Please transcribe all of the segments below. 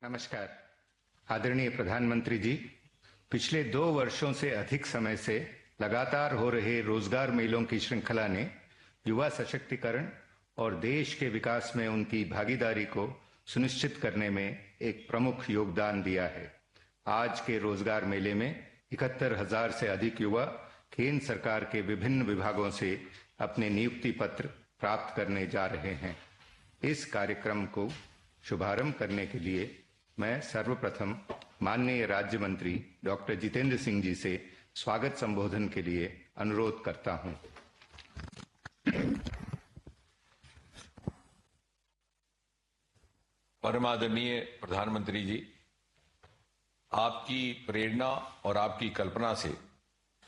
नमस्कार। आदरणीय प्रधानमंत्री जी, पिछले 2 वर्षों से अधिक समय से लगातार हो रहे रोजगार मेलों की श्रृंखला ने युवा सशक्तिकरण और देश के विकास में उनकी भागीदारी को सुनिश्चित करने में एक प्रमुख योगदान दिया है। आज के रोजगार मेले में 71,000 से अधिक युवा केंद्र सरकार के विभिन्न विभागों से अपने नियुक्ति पत्र प्राप्त करने जा रहे हैं। इस कार्यक्रम को शुभारंभ करने के लिए मैं सर्वप्रथम माननीय राज्य मंत्री डॉक्टर जितेंद्र सिंह जी से स्वागत संबोधन के लिए अनुरोध करता हूं। परम आदरणीय प्रधानमंत्री जी, आपकी प्रेरणा और आपकी कल्पना से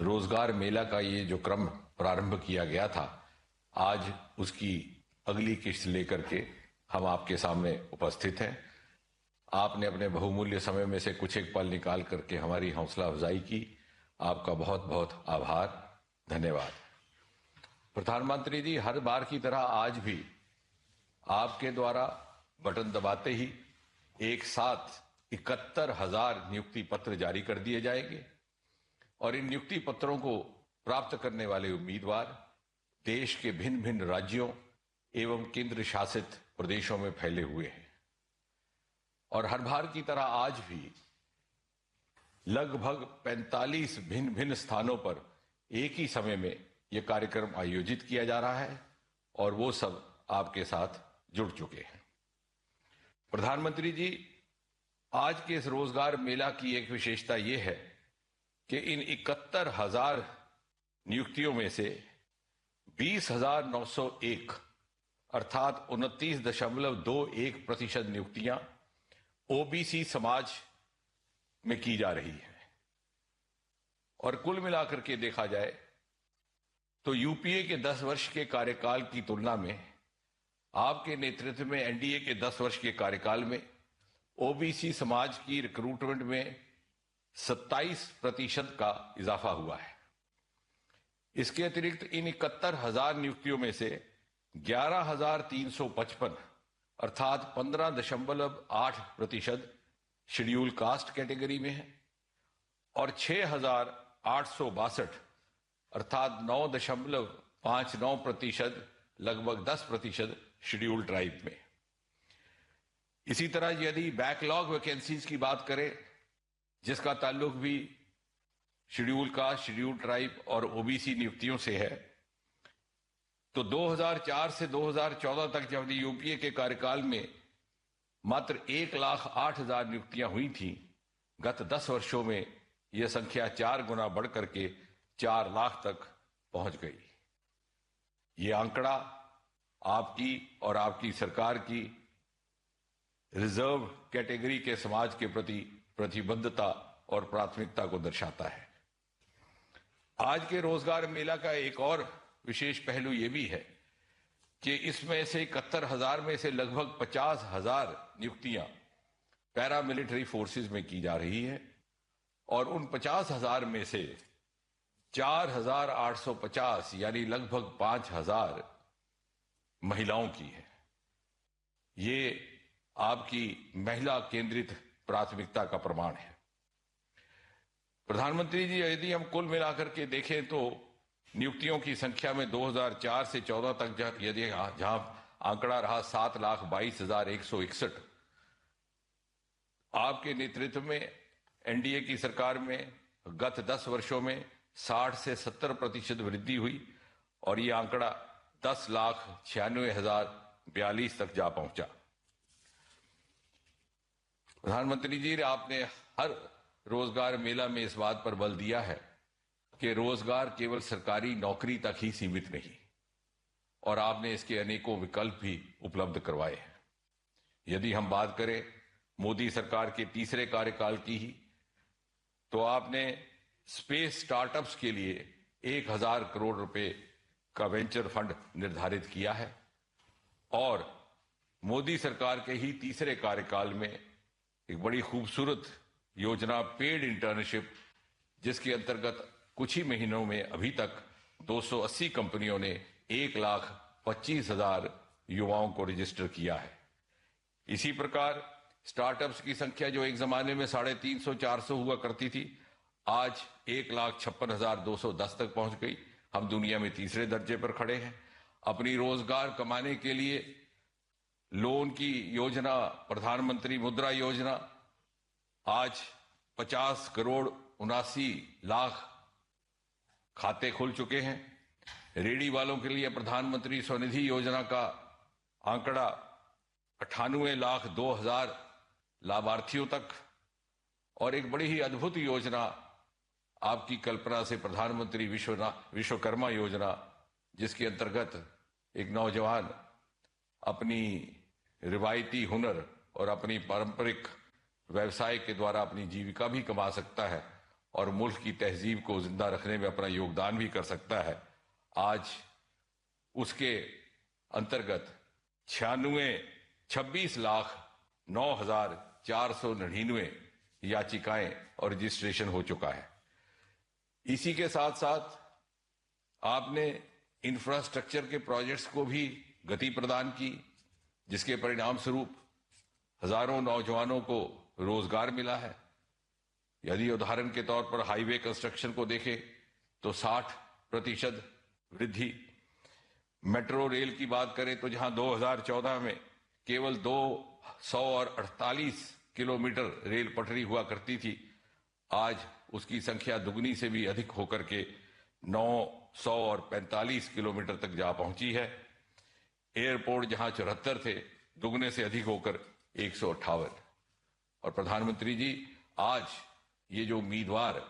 रोजगार मेला का ये जो क्रम प्रारंभ किया गया था, आज उसकी अगली किस्त लेकर के हम आपके सामने उपस्थित हैं। आपने अपने बहुमूल्य समय में से कुछ एक पल निकाल करके हमारी हौसला अफजाई की। आपका बहुत बहुत आभार, धन्यवाद। प्रधानमंत्री जी, हर बार की तरह आज भी आपके द्वारा बटन दबाते ही एक साथ 71,000 नियुक्ति पत्र जारी कर दिए जाएंगे और इन नियुक्ति पत्रों को प्राप्त करने वाले उम्मीदवार देश के भिन्न भिन्न राज्यों एवं केंद्र शासित प्रदेशों में फैले हुए हैं। और हर बार की तरह आज भी लगभग 45 भिन्न भिन्न स्थानों पर एक ही समय में यह कार्यक्रम आयोजित किया जा रहा है और वो सब आपके साथ जुड़ चुके हैं। प्रधानमंत्री जी, आज के इस रोजगार मेला की एक विशेषता यह है कि इन 71,000 नियुक्तियों में से 20,901 अर्थात 29.21% नियुक्तियां ओबीसी समाज में की जा रही है। और कुल मिलाकर के देखा जाए तो यूपीए के 10 वर्ष के कार्यकाल की तुलना में आपके नेतृत्व में एनडीए के 10 वर्ष के कार्यकाल में ओबीसी समाज की रिक्रूटमेंट में 27% का इजाफा हुआ है। इसके अतिरिक्त इन 71,000 नियुक्तियों में से 11,355 अर्थात 15.8% शेड्यूल कास्ट कैटेगरी में है और 6,862 अर्थात 9.59% लगभग 10% शेड्यूल ट्राइब में। इसी तरह यदि बैकलॉग वैकेंसीज की बात करें, जिसका ताल्लुक भी शेड्यूल कास्ट, शेड्यूल ट्राइब और ओबीसी नियुक्तियों से है, तो 2004 से 2014 तक जब यूपीए के कार्यकाल में मात्र 1,08,000 नियुक्तियां हुई थी, गत 10 वर्षों में यह संख्या 4 गुना बढ़ करके 4 लाख तक पहुंच गई। ये आंकड़ा आपकी और आपकी सरकार की रिजर्व कैटेगरी के समाज के प्रति प्रतिबद्धता और प्राथमिकता को दर्शाता है। आज के रोजगार मेला का एक और विशेष पहलू यह भी है कि इसमें से 71,000 में से लगभग 50,000 नियुक्तियां पैरामिलिट्री फोर्सेस में की जा रही है और उन 50,000 में से 4,850 यानी लगभग 5,000 महिलाओं की है। ये आपकी महिला केंद्रित प्राथमिकता का प्रमाण है। प्रधानमंत्री जी, यदि हम कुल मिलाकर के देखें तो नियुक्तियों की संख्या में 2004 से 14 तक यदि जहां आंकड़ा रहा 7,22,161, आपके नेतृत्व में एनडीए की सरकार में गत 10 वर्षों में 60 से 70% वृद्धि हुई और ये आंकड़ा 10,96,042 तक जा पहुंचा। प्रधानमंत्री जी, आपने हर रोजगार मेला में इस बात पर बल दिया है कि रोजगार केवल सरकारी नौकरी तक ही सीमित नहीं और आपने इसके अनेकों विकल्प भी उपलब्ध करवाए हैं। यदि हम बात करें मोदी सरकार के तीसरे कार्यकाल की ही, तो आपने स्पेस स्टार्टअप्स के लिए 1,000 करोड़ रुपए का वेंचर फंड निर्धारित किया है और मोदी सरकार के ही तीसरे कार्यकाल में एक बड़ी खूबसूरत योजना पेड इंटर्नशिप, जिसके अंतर्गत कुछ ही महीनों में अभी तक 280 कंपनियों ने 1,25,000 युवाओं को रजिस्टर किया है। इसी प्रकार स्टार्टअप्स की संख्या जो एक जमाने में 350-400 हुआ करती थी, आज 1,56,210 तक पहुंच गई। हम दुनिया में तीसरे दर्जे पर खड़े हैं। अपनी रोजगार कमाने के लिए लोन की योजना, प्रधानमंत्री मुद्रा योजना, आज 50 करोड़ 79 लाख खाते खुल चुके हैं। रेडी वालों के लिए प्रधानमंत्री स्वनिधि योजना का आंकड़ा 98,02,000 लाभार्थियों तक, और एक बड़ी ही अद्भुत योजना आपकी कल्पना से प्रधानमंत्री विश्वकर्मा योजना, जिसके अंतर्गत एक नौजवान अपनी रिवायती हुनर और अपनी पारंपरिक व्यवसाय के द्वारा अपनी जीविका भी कमा सकता है और मुल्क की तहजीब को जिंदा रखने में अपना योगदान भी कर सकता है। आज उसके अंतर्गत 26,09,499 याचिकाएं और रजिस्ट्रेशन हो चुका है। इसी के साथ साथ आपने इंफ्रास्ट्रक्चर के प्रोजेक्ट्स को भी गति प्रदान की, जिसके परिणाम स्वरूप हजारों नौजवानों को रोजगार मिला है। यदि उदाहरण के तौर पर हाईवे कंस्ट्रक्शन को देखें तो 60% वृद्धि, मेट्रो रेल की बात करें तो जहां 2014 में केवल 248 किलोमीटर रेल पटरी हुआ करती थी, आज उसकी संख्या दुगनी से भी अधिक होकर के 945 किलोमीटर तक जा पहुंची है। एयरपोर्ट जहां 74 थे, दुगने से अधिक होकर 158। और प्रधानमंत्री जी, आज ये जो उम्मीदवार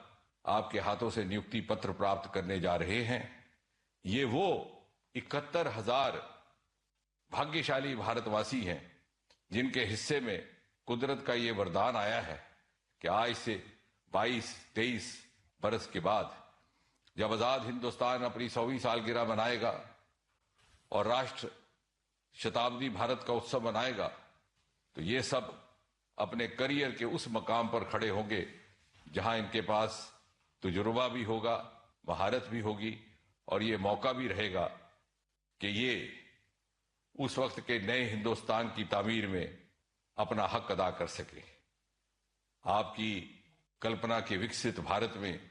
आपके हाथों से नियुक्ति पत्र प्राप्त करने जा रहे हैं, ये वो 71,000 भाग्यशाली भारतवासी हैं जिनके हिस्से में कुदरत का ये वरदान आया है कि आज से 22-23 बरस के बाद जब आजाद हिंदुस्तान अपनी 100वीं सालगिरह मनाएगा और राष्ट्र शताब्दी भारत का उत्सव मनाएगा, तो ये सब अपने करियर के उस मकाम पर खड़े होंगे जहां इनके पास तजुर्बा भी होगा, महारत भी होगी, और ये मौका भी रहेगा कि ये उस वक्त के नए हिंदुस्तान की तामीर में अपना हक अदा कर सके। आपकी कल्पना के विकसित भारत में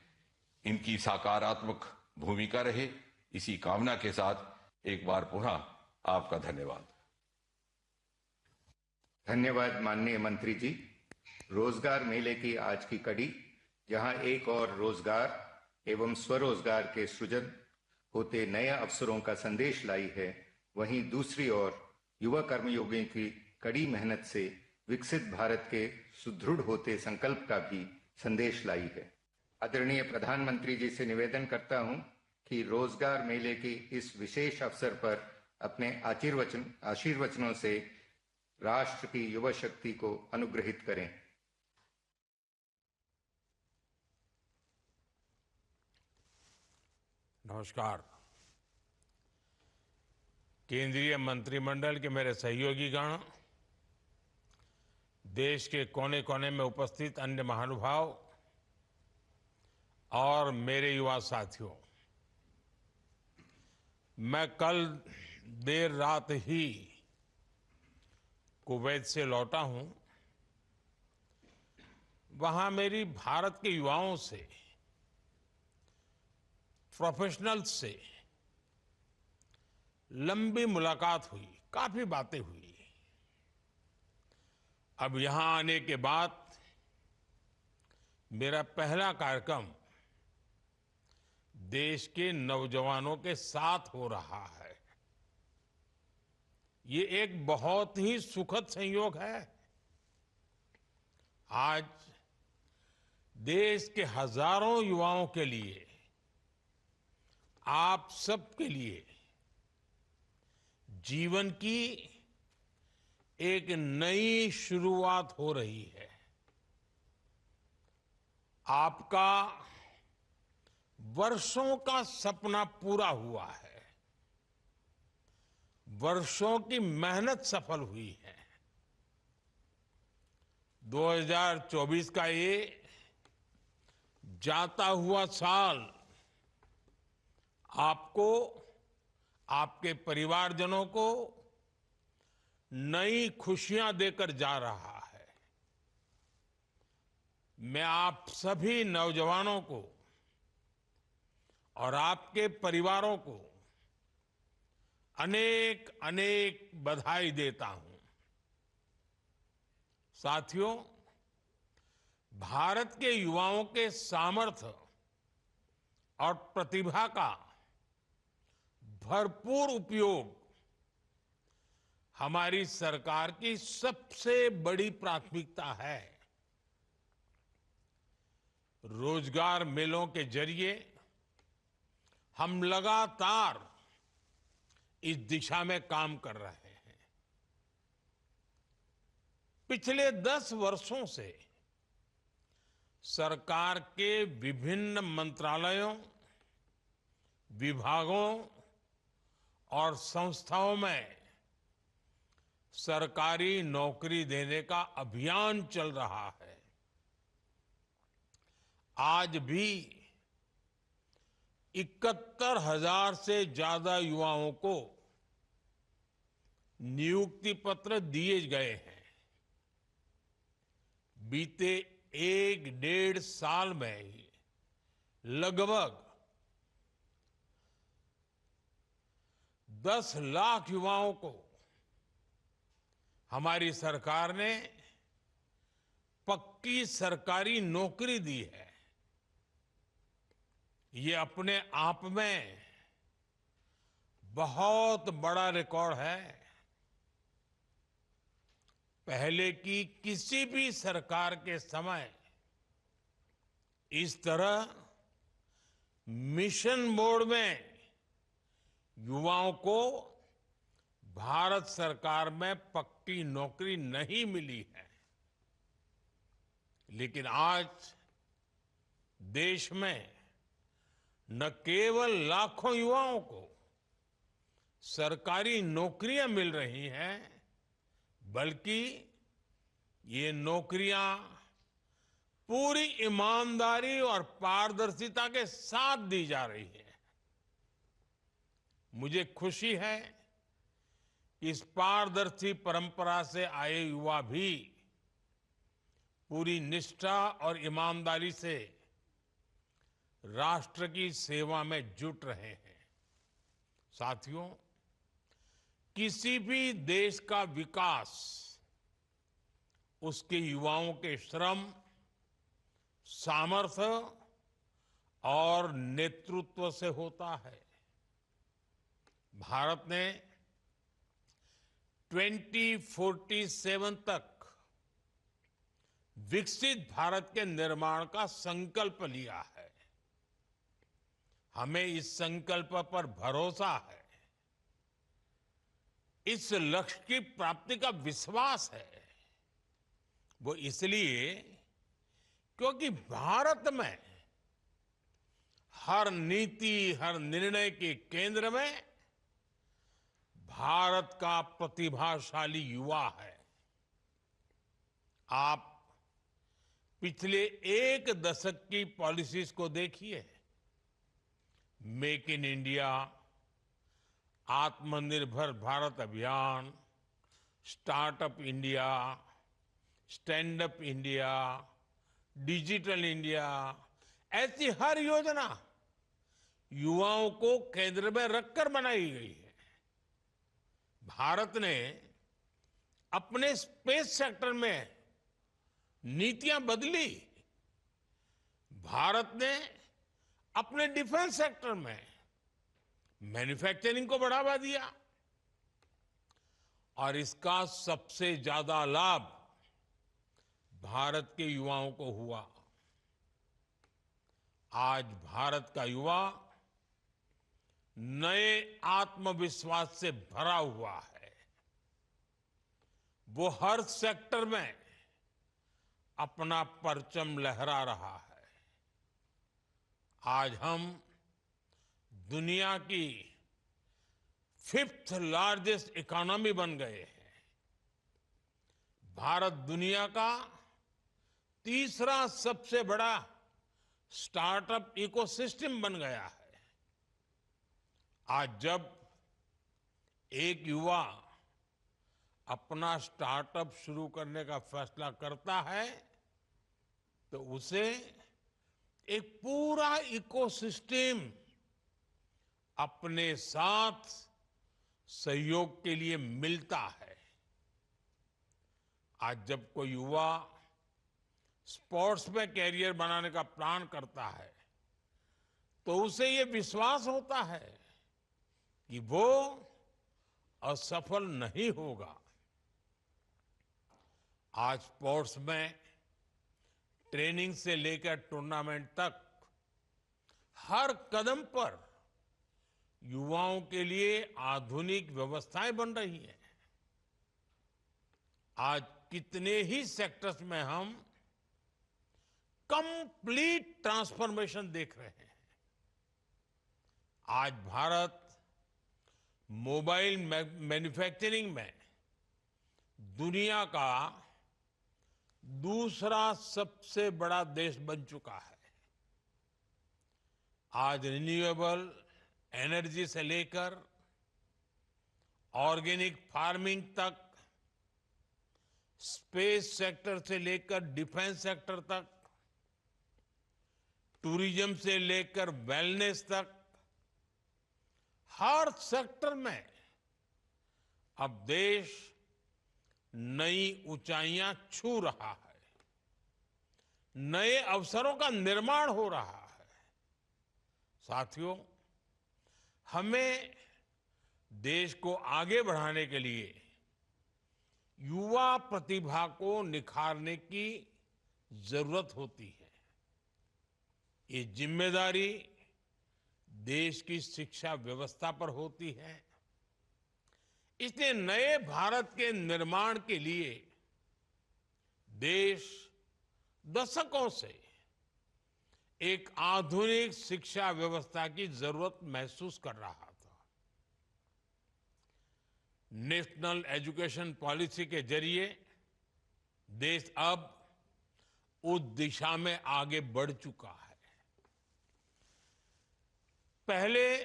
इनकी सकारात्मक भूमिका रहे, इसी कामना के साथ एक बार पुनः आपका धन्यवाद। धन्यवाद माननीय मंत्री जी। रोजगार मेले की आज की कड़ी, जहां एक और रोजगार एवं स्वरोजगार के सृजन होते नए अवसरों का संदेश लाई है, वहीं दूसरी ओर युवा कर्मयोगियों की कड़ी मेहनत से विकसित भारत के सुदृढ़ होते संकल्प का भी संदेश लाई है। आदरणीय प्रधानमंत्री जी से निवेदन करता हूं कि रोजगार मेले के इस विशेष अवसर पर अपने आशीर्वचनों से राष्ट्र की युवा शक्ति को अनुग्रहित करें। नमस्कार। केंद्रीय मंत्रिमंडल के मेरे सहयोगीगण, देश के कोने कोने में उपस्थित अन्य महानुभाव और मेरे युवा साथियों, मैं कल देर रात ही कुवैत से लौटा हूं। वहां मेरी भारत के युवाओं से, प्रोफेशनल्स से लंबी मुलाकात हुई, काफी बातें हुई। अब यहां आने के बाद मेरा पहला कार्यक्रम देश के नौजवानों के साथ हो रहा है। ये एक बहुत ही सुखद संयोग है। आज देश के हजारों युवाओं के लिए, आप सबके लिए जीवन की एक नई शुरुआत हो रही है। आपका वर्षों का सपना पूरा हुआ है, वर्षों की मेहनत सफल हुई है। 2024 का ये जाता हुआ साल आपको, आपके परिवारजनों को नई खुशियां देकर जा रहा है। मैं आप सभी नौजवानों को और आपके परिवारों को अनेक अनेक बधाई देता हूं। साथियों, भारत के युवाओं के सामर्थ्य और प्रतिभा का भरपूर उपयोग हमारी सरकार की सबसे बड़ी प्राथमिकता है। रोजगार मेलों के जरिए हम लगातार इस दिशा में काम कर रहे हैं। पिछले 10 वर्षों से सरकार के विभिन्न मंत्रालयों, विभागों और संस्थाओं में सरकारी नौकरी देने का अभियान चल रहा है। आज भी 71,000 से ज्यादा युवाओं को नियुक्ति पत्र दिए गए हैं। बीते 1-1.5 साल में ही लगभग 10 लाख युवाओं को हमारी सरकार ने पक्की सरकारी नौकरी दी है। ये अपने आप में बहुत बड़ा रिकॉर्ड है। पहले की किसी भी सरकार के समय इस तरह मिशन मोड में युवाओं को भारत सरकार में पक्की नौकरी नहीं मिली है। लेकिन आज देश में न केवल लाखों युवाओं को सरकारी नौकरियां मिल रही हैं, बल्कि ये नौकरियां पूरी ईमानदारी और पारदर्शिता के साथ दी जा रही है। मुझे खुशी है कि इस पारदर्शी परंपरा से आए युवा भी पूरी निष्ठा और ईमानदारी से राष्ट्र की सेवा में जुट रहे हैं। साथियों, किसी भी देश का विकास उसके युवाओं के श्रम, सामर्थ्य और नेतृत्व से होता है। भारत ने 2047 तक विकसित भारत के निर्माण का संकल्प लिया है। हमें इस संकल्प पर भरोसा है। इस लक्ष्य की प्राप्ति का विश्वास है। वो इसलिए क्योंकि भारत में हर नीति, हर निर्णय के केंद्र में भारत का प्रतिभाशाली युवा है। आप पिछले 1 दशक की पॉलिसीज को देखिए। मेक इन इंडिया, आत्मनिर्भर भारत अभियान, startup India, stand up India, digital India, ऐसी हर योजना युवाओं को केंद्र में रखकर बनाई गई है। भारत ने अपने स्पेस सेक्टर में नीतियां बदली। भारत ने अपने डिफेंस सेक्टर में मैन्युफैक्चरिंग को बढ़ावा दिया और इसका सबसे ज्यादा लाभ भारत के युवाओं को हुआ। आज भारत का युवा नए आत्मविश्वास से भरा हुआ है। वो हर सेक्टर में अपना परचम लहरा रहा है। आज हम दुनिया की 5th लार्जेस्ट इकोनॉमी बन गए हैं। भारत दुनिया का तीसरा सबसे बड़ा स्टार्टअप इकोसिस्टम बन गया है। आज जब एक युवा अपना स्टार्टअप शुरू करने का फैसला करता है, तो उसे एक पूरा इकोसिस्टम अपने साथ सहयोग के लिए मिलता है। आज जब कोई युवा स्पोर्ट्स में कैरियर बनाने का प्लान करता है तो उसे ये विश्वास होता है कि वो असफल नहीं होगा। आज स्पोर्ट्स में ट्रेनिंग से लेकर टूर्नामेंट तक हर कदम पर युवाओं के लिए आधुनिक व्यवस्थाएं बन रही हैं। आज कितने ही सेक्टर्स में हम कंप्लीट ट्रांसफॉर्मेशन देख रहे हैं। आज भारत मोबाइल मैन्युफैक्चरिंग में दुनिया का दूसरा सबसे बड़ा देश बन चुका है। आज रिन्यूएबल एनर्जी से लेकर ऑर्गेनिक फार्मिंग तक, स्पेस सेक्टर से लेकर डिफेंस सेक्टर तक, टूरिज्म से लेकर वेलनेस तक, हर सेक्टर में अब देश नई ऊंचाइयां छू रहा है, नए अवसरों का निर्माण हो रहा है। साथियों, हमें देश को आगे बढ़ाने के लिए युवा प्रतिभा को निखारने की जरूरत होती है। ये जिम्मेदारी देश की शिक्षा व्यवस्था पर होती है। इसलिए नए भारत के निर्माण के लिए देश दशकों से एक आधुनिक शिक्षा व्यवस्था की जरूरत महसूस कर रहा था। नेशनल एजुकेशन पॉलिसी के जरिए देश अब उस दिशा में आगे बढ़ चुका है। पहले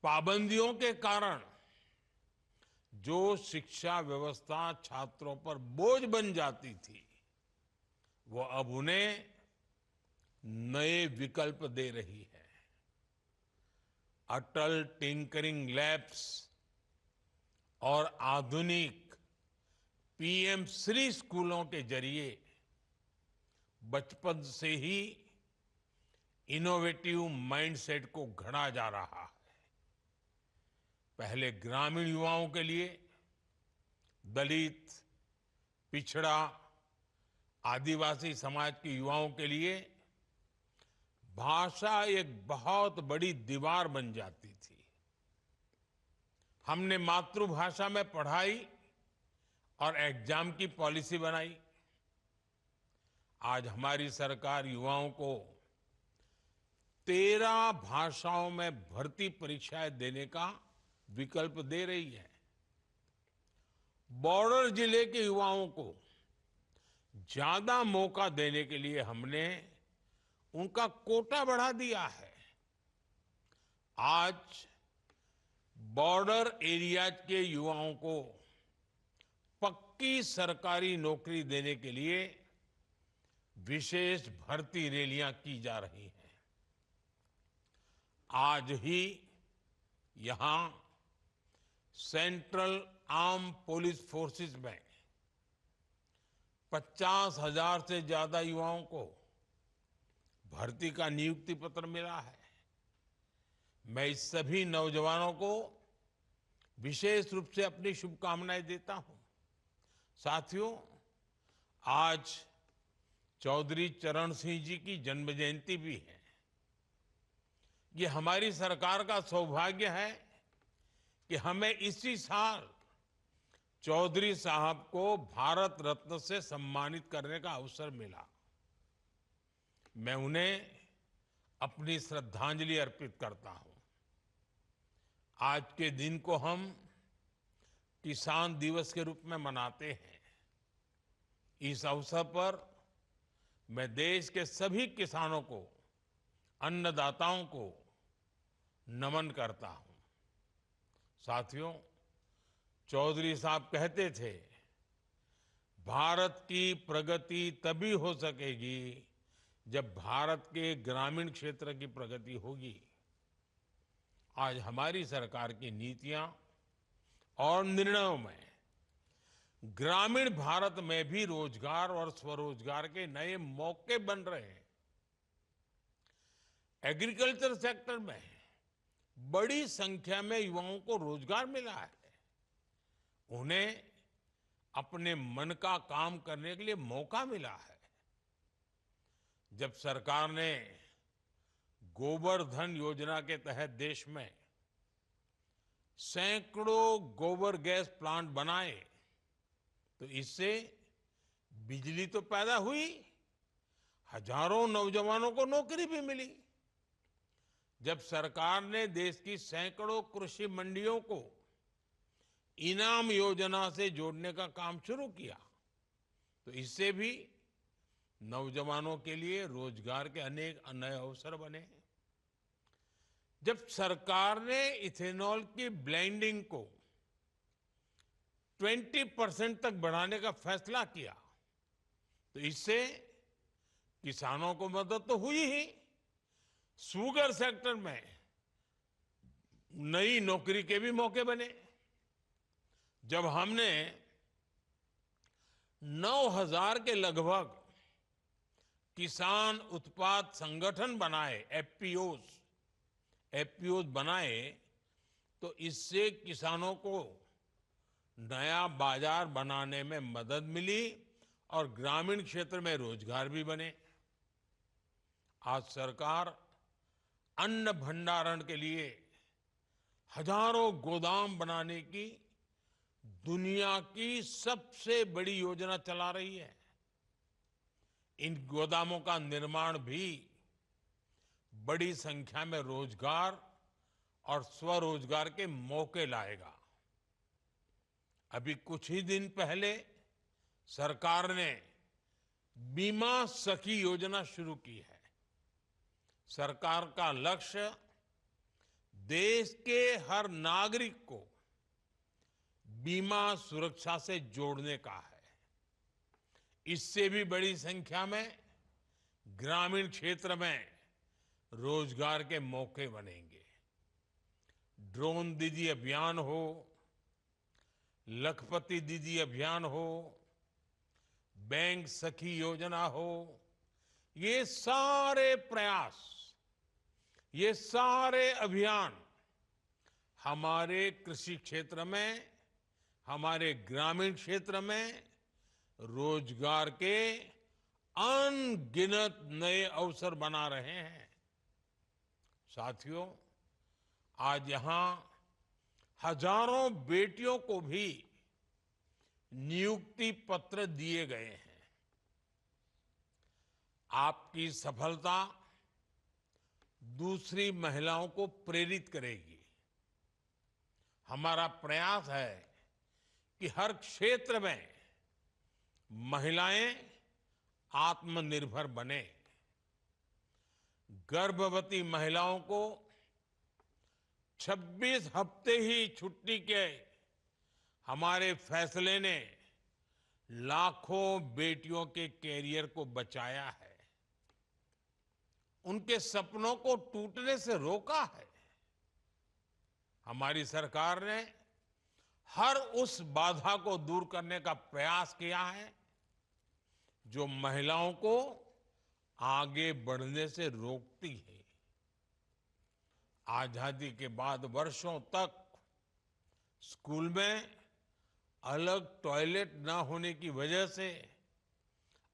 पाबंदियों के कारण जो शिक्षा व्यवस्था छात्रों पर बोझ बन जाती थी, वो अब उन्हें नए विकल्प दे रही है। अटल टिंकरिंग लैब्स और आधुनिक पीएम श्री स्कूलों के जरिए बचपन से ही इनोवेटिव माइंडसेट को गढ़ा जा रहा है। पहले ग्रामीण युवाओं के लिए, दलित, पिछड़ा, आदिवासी समाज के युवाओं के लिए भाषा एक बहुत बड़ी दीवार बन जाती थी। हमने मातृभाषा में पढ़ाई और एग्जाम की पॉलिसी बनाई। आज हमारी सरकार युवाओं को 13 भाषाओं में भर्ती परीक्षाएं देने का विकल्प दे रही है। बॉर्डर जिले के युवाओं को ज्यादा मौका देने के लिए हमने उनका कोटा बढ़ा दिया है। आज बॉर्डर एरिया के युवाओं को पक्की सरकारी नौकरी देने के लिए विशेष भर्ती रैलियां की जा रही हैं। आज ही यहां सेंट्रल आर्म पुलिस फोर्सेस में 50,000 से ज्यादा युवाओं को भर्ती का नियुक्ति पत्र मिला है। मैं इस सभी नौजवानों को विशेष रूप से अपनी शुभकामनाएं देता हूं। साथियों, आज चौधरी चरण सिंह जी की जन्म जयंती भी है। ये हमारी सरकार का सौभाग्य है कि हमें इसी साल चौधरी साहब को भारत रत्न से सम्मानित करने का अवसर मिला। मैं उन्हें अपनी श्रद्धांजलि अर्पित करता हूं। आज के दिन को हम किसान दिवस के रूप में मनाते हैं। इस अवसर पर मैं देश के सभी किसानों को, अन्नदाताओं को नमन करता हूं। साथियों, चौधरी साहब कहते थे, भारत की प्रगति तभी हो सकेगी जब भारत के ग्रामीण क्षेत्र की प्रगति होगी, आज हमारी सरकार की नीतियां और निर्णयों में ग्रामीण भारत में भी रोजगार और स्वरोजगार के नए मौके बन रहे हैं। एग्रीकल्चर सेक्टर में बड़ी संख्या में युवाओं को रोजगार मिला है। उन्हें अपने मन का काम करने के लिए मौका मिला है। जब सरकार ने गोबर धन योजना के तहत देश में सैकड़ों गोबर गैस प्लांट बनाए, तो इससे बिजली तो पैदा हुई, हजारों नौजवानों को नौकरी भी मिली। जब सरकार ने देश की सैकड़ों कृषि मंडियों को इनाम योजना से जोड़ने का काम शुरू किया, तो इससे भी नौजवानों के लिए रोजगार के अनेक नए अवसर बने। जब सरकार ने इथेनॉल की ब्लेंडिंग को 20% तक बढ़ाने का फैसला किया, तो इससे किसानों को मदद तो हुई ही, शुगर सेक्टर में नई नौकरी के भी मौके बने। जब हमने 9,000 के लगभग किसान उत्पाद संगठन बनाए, एफपीओज बनाए, तो इससे किसानों को नया बाजार बनाने में मदद मिली और ग्रामीण क्षेत्र में रोजगार भी बने। आज सरकार अन्न भंडारण के लिए हजारों गोदाम बनाने की दुनिया की सबसे बड़ी योजना चला रही है। इन गोदामों का निर्माण भी बड़ी संख्या में रोजगार और स्वरोजगार के मौके लाएगा। अभी कुछ ही दिन पहले सरकार ने बीमा सखी योजना शुरू की है। सरकार का लक्ष्य देश के हर नागरिक को बीमा सुरक्षा से जोड़ने का है। इससे भी बड़ी संख्या में ग्रामीण क्षेत्र में रोजगार के मौके बनेंगे। ड्रोन दीदी अभियान हो, लखपति दीदी अभियान हो, बैंक सखी योजना हो, ये सारे प्रयास, ये सारे अभियान हमारे कृषि क्षेत्र में, हमारे ग्रामीण क्षेत्र में रोजगार के अनगिनत नए अवसर बना रहे हैं। साथियों, आज यहां हजारों बेटियों को भी नियुक्ति पत्र दिए गए हैं। आपकी सफलता दूसरी महिलाओं को प्रेरित करेगी। हमारा प्रयास है कि हर क्षेत्र में महिलाएं आत्मनिर्भर बने। गर्भवती महिलाओं को 26 हफ्ते ही छुट्टी के हमारे फैसले ने लाखों बेटियों के कैरियर को बचाया है, उनके सपनों को टूटने से रोका है। हमारी सरकार ने हर उस बाधा को दूर करने का प्रयास किया है जो महिलाओं को आगे बढ़ने से रोकती है। आजादी के बाद वर्षों तक स्कूल में अलग टॉयलेट न होने की वजह से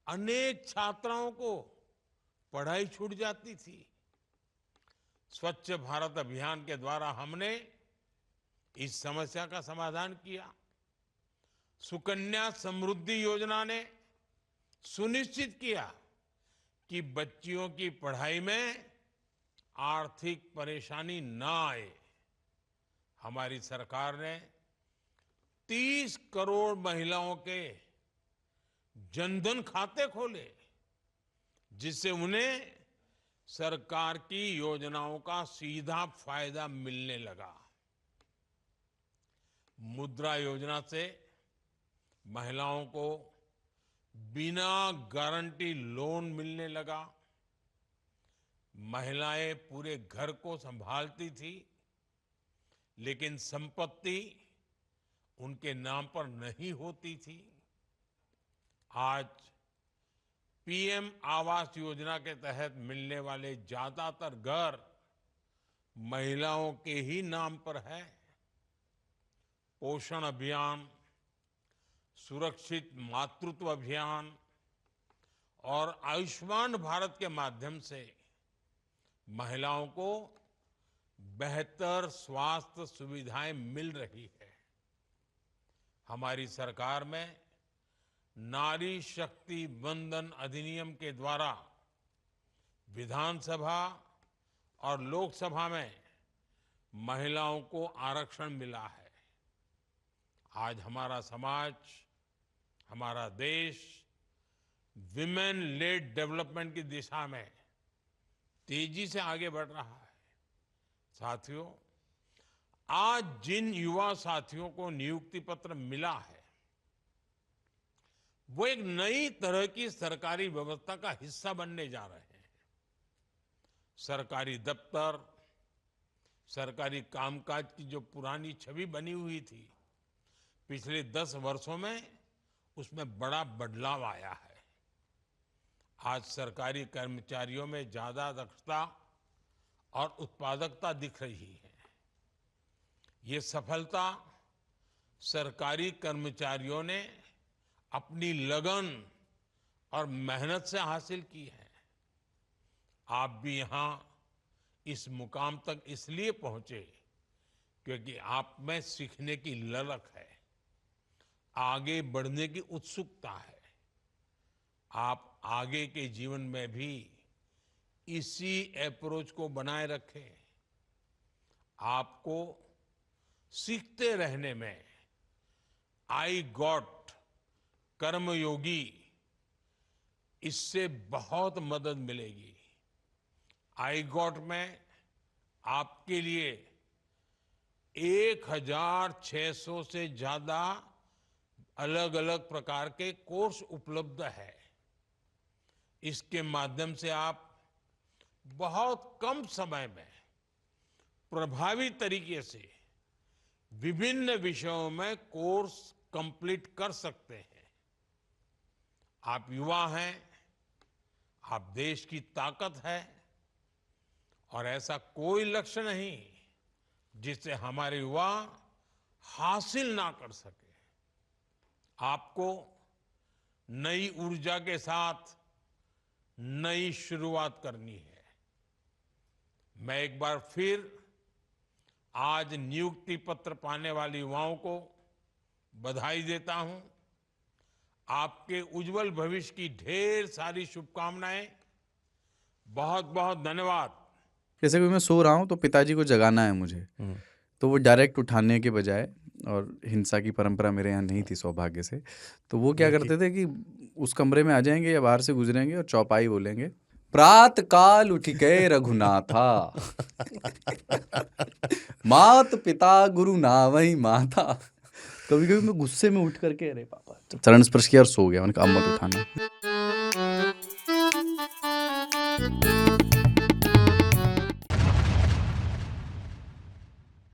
अनेक छात्राओं को पढ़ाई छूट जाती थी। स्वच्छ भारत अभियान के द्वारा हमने इस समस्या का समाधान किया। सुकन्या समृद्धि योजना ने सुनिश्चित किया कि बच्चियों की पढ़ाई में आर्थिक परेशानी न आए। हमारी सरकार ने 30 करोड़ महिलाओं के जनधन खाते खोले, जिससे उन्हें सरकार की योजनाओं का सीधा फायदा मिलने लगा। मुद्रा योजना से महिलाओं को बिना गारंटी लोन मिलने लगा। महिलाएं पूरे घर को संभालती थी, लेकिन संपत्ति उनके नाम पर नहीं होती थी। आज पीएम आवास योजना के तहत मिलने वाले ज्यादातर घर महिलाओं के ही नाम पर है। पोषण अभियान, सुरक्षित मातृत्व अभियान और आयुष्मान भारत के माध्यम से महिलाओं को बेहतर स्वास्थ्य सुविधाएं मिल रही है। हमारी सरकार में नारी शक्ति वंदन अधिनियम के द्वारा विधानसभा और लोकसभा में महिलाओं को आरक्षण मिला है। आज हमारा समाज, हमारा देश विमेन लेड डेवलपमेंट की दिशा में तेजी से आगे बढ़ रहा है। साथियों, आज जिन युवा साथियों को नियुक्ति पत्र मिला है, वो एक नई तरह की सरकारी व्यवस्था का हिस्सा बनने जा रहे हैं। सरकारी दफ्तर, सरकारी कामकाज की जो पुरानी छवि बनी हुई थी, पिछले 10 वर्षों में उसमें बड़ा बदलाव आया है। आज सरकारी कर्मचारियों में ज्यादा दक्षता और उत्पादकता दिख रही है। ये सफलता सरकारी कर्मचारियों ने अपनी लगन और मेहनत से हासिल की है। आप भी यहां इस मुकाम तक इसलिए पहुंचे क्योंकि आप में सीखने की ललक है, आगे बढ़ने की उत्सुकता है। आप आगे के जीवन में भी इसी अप्रोच को बनाए रखें। आपको सीखते रहने में आई गॉट कर्मयोगी, इससे बहुत मदद मिलेगी। आई गॉट में आपके लिए 1600 से ज्यादा अलग अलग प्रकार के कोर्स उपलब्ध है। इसके माध्यम से आप बहुत कम समय में प्रभावी तरीके से विभिन्न विषयों में कोर्स कंप्लीट कर सकते हैं। आप युवा हैं, आप देश की ताकत है और ऐसा कोई लक्ष्य नहीं जिसे हमारे युवा हासिल ना कर सके। आपको नई ऊर्जा के साथ नई शुरुआत करनी है। मैं एक बार फिर आज नियुक्ति पत्र पाने वाले युवाओं को बधाई देता हूं। आपके उज्जवल भविष्य की ढेर सारी शुभकामनाएं। बहुत बहुत धन्यवाद। जैसे कि मैं सो रहा हूँ तो पिताजी को जगाना है मुझे, तो वो डायरेक्ट उठाने के बजाय, और हिंसा की परंपरा मेरे यहाँ नहीं थी सौभाग्य से, तो वो क्या करते थे कि उस कमरे में आ जाएंगे या बाहर से गुजरेंगे और चौपाई बोलेंगे, प्रात काल उठ गए रघुनाथा मात पिता गुरु नावई माता। कभी कभी मैं गुस्से में उठ करके अरे पापा चरण स्पर्श किया और सो गया। मैंने कहा अब मत उठाना।